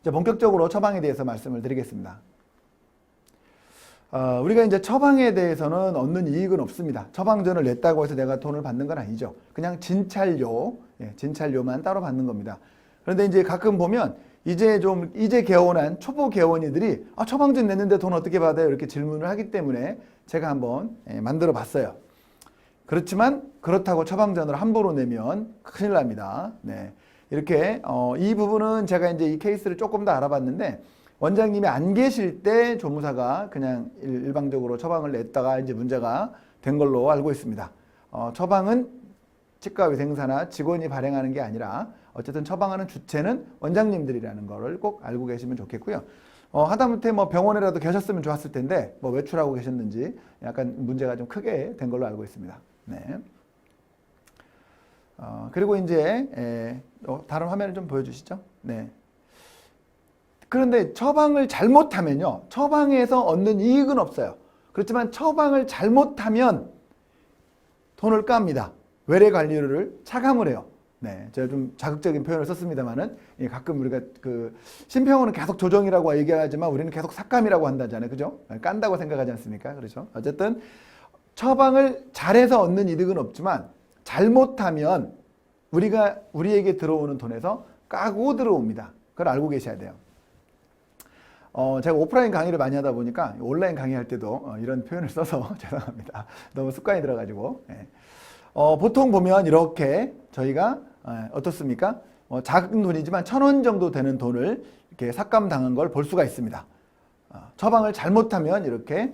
이제 본격적으로 처방에 대해서 말씀을 드리겠습니다. 우리가 이제 처방에 대해서는 얻는 이익은 없습니다. 처방전을 냈다고 해서 내가 돈을 받는 건 아니죠. 그냥 진찰료, 진찰료만 따로 받는 겁니다. 그런데 이제 가끔 보면 이제 개원한 초보 개원이들이 처방전 냈는데 돈 어떻게 받아요? 이렇게 질문을 하기 때문에 제가 한번 만들어 봤어요. 그렇지만 그렇다고 처방전을 함부로 내면 큰일 납니다. 네. 이렇게 이 부분은 제가 이제 이 케이스를 조금 더 알아봤는데 원장님이 안 계실 때 조무사가 그냥 일방적으로 처방을 냈다가 이제 문제가 된 걸로 알고 있습니다. 처방은 치과위생사나 직원이 발행하는 게 아니라 어쨌든 처방하는 주체는 원장님들이라는 거를 꼭 알고 계시면 좋겠고요. 하다못해 뭐 병원에라도 계셨으면 좋았을 텐데 뭐 외출하고 계셨는지 약간 문제가 좀 크게 된 걸로 알고 있습니다. 네. 그리고 이제 다른 화면을 좀 보여주시죠. 네. 그런데 처방을 잘못하면요, 처방에서 얻는 이익은 없어요. 그렇지만 처방을 잘못하면 돈을 깝니다. 외래관리료를 차감을 해요. 네, 제가 좀 자극적인 표현을 썼습니다만은 가끔 우리가 그 심평원은 계속 조정이라고 얘기하지만 우리는 계속 삭감이라고 한다잖아요, 그죠? 깐다고 생각하지 않습니까? 그렇죠? 어쨌든 처방을 잘해서 얻는 이득은 없지만 잘못하면 우리에게 들어오는 돈에서 까고 들어옵니다. 그걸 알고 계셔야 돼요. 제가 오프라인 강의를 많이 하다 보니까 온라인 강의할 때도 이런 표현을 써서 죄송합니다. 너무 습관이 들어가지고. 보통 보면 이렇게 저희가 어떻습니까? 작은 돈이지만 1,000원 정도 되는 돈을 이렇게 삭감당한 걸 볼 수가 있습니다. 처방을 잘못하면 이렇게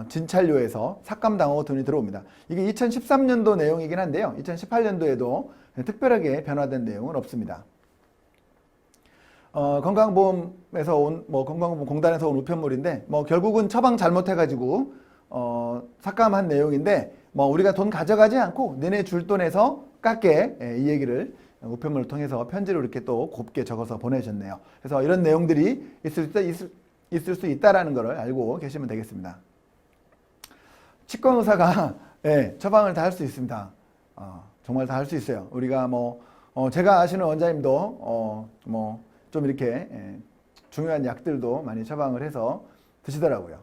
진찰료에서 삭감당하고 돈이 들어옵니다. 이게 2013년도 내용이긴 한데요. 2018년도에도 특별하게 변화된 내용은 없습니다. 건강보험에서 건강보험공단에서 온 우편물인데 결국은 처방 잘못해가지고 삭감한 내용인데 우리가 돈 가져가지 않고 너네 줄 돈에서 깎게, 이 얘기를 우편물을 통해서 편지로 이렇게 또 곱게 적어서 보내셨네요. 그래서 이런 내용들이 있을 수 있다라는 것을 알고 계시면 되겠습니다. 치과 의사가 처방을 다 할 수 있습니다. 정말 다 할 수 있어요. 우리가 제가 아시는 원장님도 좀 이렇게 중요한 약들도 많이 처방을 해서 드시더라고요.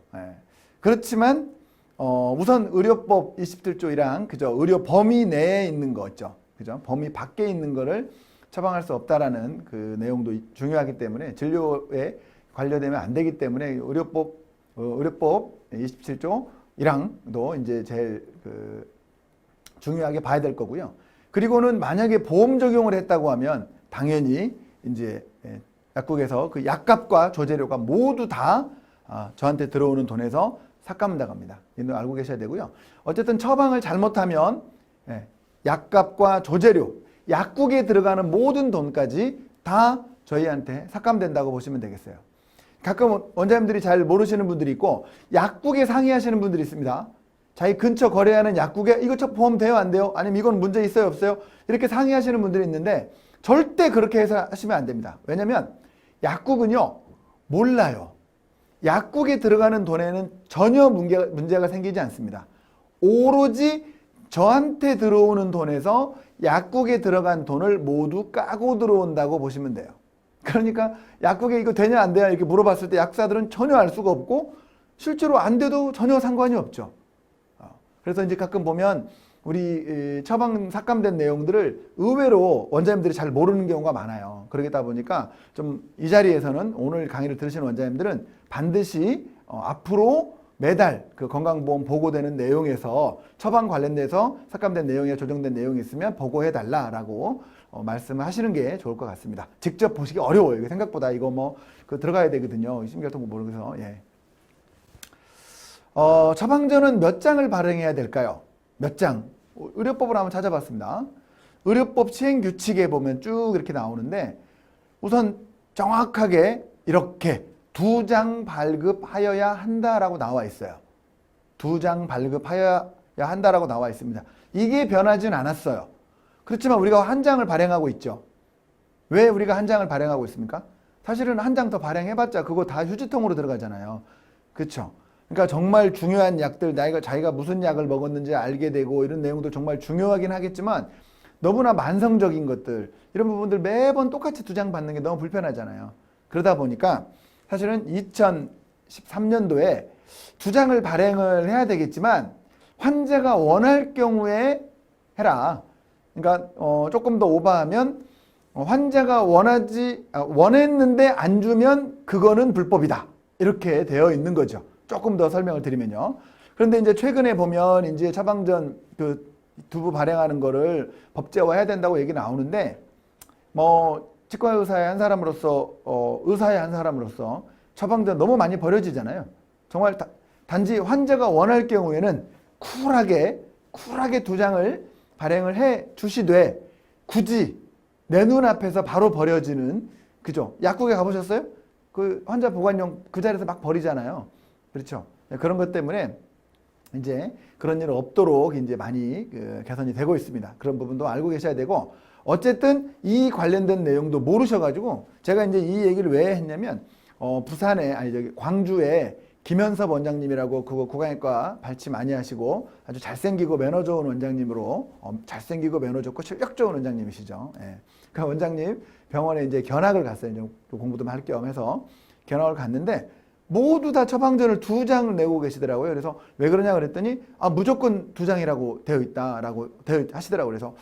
그렇지만 우선 의료법 27조 1항 그죠? 의료 범위 내에 있는 거 있죠. 그죠? 범위 밖에 있는 거를 처방할 수 없다라는 그 내용도 중요하기 때문에 진료에 관련되면 안 되기 때문에 의료법 27조 1항도 이제 제일 중요하게 봐야 될 거고요. 그리고는 만약에 보험 적용을 했다고 하면 당연히 이제 약국에서 그 약값과 조제료가 모두 다 저한테 들어오는 돈에서 삭감당합니다. 이거 알고 계셔야 되고요. 어쨌든 처방을 잘못하면 약값과 조제료, 약국에 들어가는 모든 돈까지 다 저희한테 삭감된다고 보시면 되겠어요. 가끔 원장님들이 잘 모르시는 분들이 있고 약국에 상의하시는 분들이 있습니다. 자기 근처 거래하는 약국에 이거 보험 돼요 안 돼요? 아니면 이건 문제 있어요 없어요? 이렇게 상의하시는 분들이 있는데 절대 그렇게 해서 하시면 안 됩니다. 왜냐면 약국은요 몰라요. 약국에 들어가는 돈에는 전혀 문제가 생기지 않습니다. 오로지 저한테 들어오는 돈에서 약국에 들어간 돈을 모두 까고 들어온다고 보시면 돼요. 그러니까 약국에 이거 되냐 안 되냐 이렇게 물어봤을 때 약사들은 전혀 알 수가 없고 실제로 안 돼도 전혀 상관이 없죠. 그래서 이제 가끔 보면 우리 처방 삭감된 내용들을 의외로 원장님들이 잘 모르는 경우가 많아요. 그러다 보니까 좀 이 자리에서는 오늘 강의를 들으시는 원장님들은 반드시 앞으로 매달 그 건강보험 보고되는 내용에서 처방 관련돼서 삭감된 내용에 조정된 내용이 있으면 보고해 달라라고 말씀하시는 게 좋을 것 같습니다. 직접 보시기 어려워요. 이게 생각보다 이거 들어가야 되거든요. 심교통 모르겠어. 처방전은 몇 장을 발행해야 될까요? 몇 장? 의료법을 한번 찾아봤습니다. 의료법 시행규칙에 보면 쭉 이렇게 나오는데 우선 정확하게 이렇게 2장 발급하여야 한다라고 나와 있어요. 2장 발급하여야 한다라고 나와 있습니다. 이게 변하진 않았어요. 그렇지만 우리가 한 장을 발행하고 있죠. 왜 우리가 한 장을 발행하고 있습니까? 사실은 한 장 더 발행해봤자 그거 다 휴지통으로 들어가잖아요. 그렇죠? 그러니까 정말 중요한 약들, 자기가 무슨 약을 먹었는지 알게 되고 이런 내용도 정말 중요하긴 하겠지만 너무나 만성적인 것들, 이런 부분들 매번 똑같이 2장 받는 게 너무 불편하잖아요. 그러다 보니까 사실은 2013년도에 2장을 발행을 해야 되겠지만 환자가 원할 경우에 해라. 그러니까 조금 더 오버하면 환자가 원했는데 안 주면 그거는 불법이다. 이렇게 되어 있는 거죠. 조금 더 설명을 드리면요. 그런데 이제 최근에 보면 이제 처방전 그 두부 발행하는 거를 법제화해야 된다고 얘기 나오는데 뭐 치과 의사의 한 사람으로서 의사의 한 사람으로서 처방전 너무 많이 버려지잖아요. 정말 단지 환자가 원할 경우에는 쿨하게 2장을 발행을 해 주시되 굳이 내 눈앞에서 바로 버려지는 그죠? 약국에 가보셨어요? 그 환자 보관용 그 자리에서 막 버리잖아요. 그렇죠? 그런 것 때문에 이제 그런 일 없도록 이제 많이 개선이 되고 있습니다. 그런 부분도 알고 계셔야 되고 어쨌든 이 관련된 내용도 모르셔가지고 제가 이제 이 얘기를 왜 했냐면 부산에 광주에 김현섭 원장님이라고 그거 구강외과 발치 많이 하시고 아주 잘생기고 매너 좋은 원장님으로 잘생기고 매너 좋고 실력 좋은 원장님이시죠. 예. 그 원장님 병원에 이제 견학을 갔어요. 이제 공부 좀 할 겸 해서 견학을 갔는데 모두 다 처방전을 2장을 내고 계시더라고요. 그래서 왜 그러냐 그랬더니 무조건 2장이라고 되어 있다라고 하시더라고요. 그래서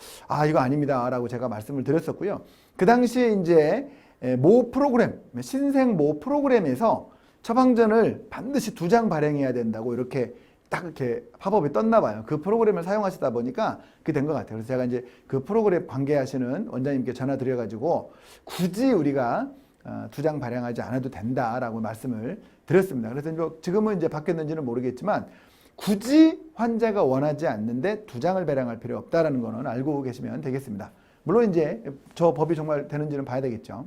이거 아닙니다라고 제가 말씀을 드렸었고요. 그 당시에 이제 모 프로그램, 신생 모 프로그램에서 처방전을 반드시 2장 발행해야 된다고 이렇게 딱 이렇게 팝업이 떴나 봐요. 그 프로그램을 사용하시다 보니까 그게 된 것 같아요. 그래서 제가 이제 그 프로그램 관계하시는 원장님께 전화 드려가지고 굳이 우리가 2장 발행하지 않아도 된다라고 말씀을 드렸습니다. 그래서 지금은 이제 바뀌었는지는 모르겠지만 굳이 환자가 원하지 않는데 2장을 발행할 필요 없다라는 거는 알고 계시면 되겠습니다. 물론 이제 저 법이 정말 되는지는 봐야 되겠죠.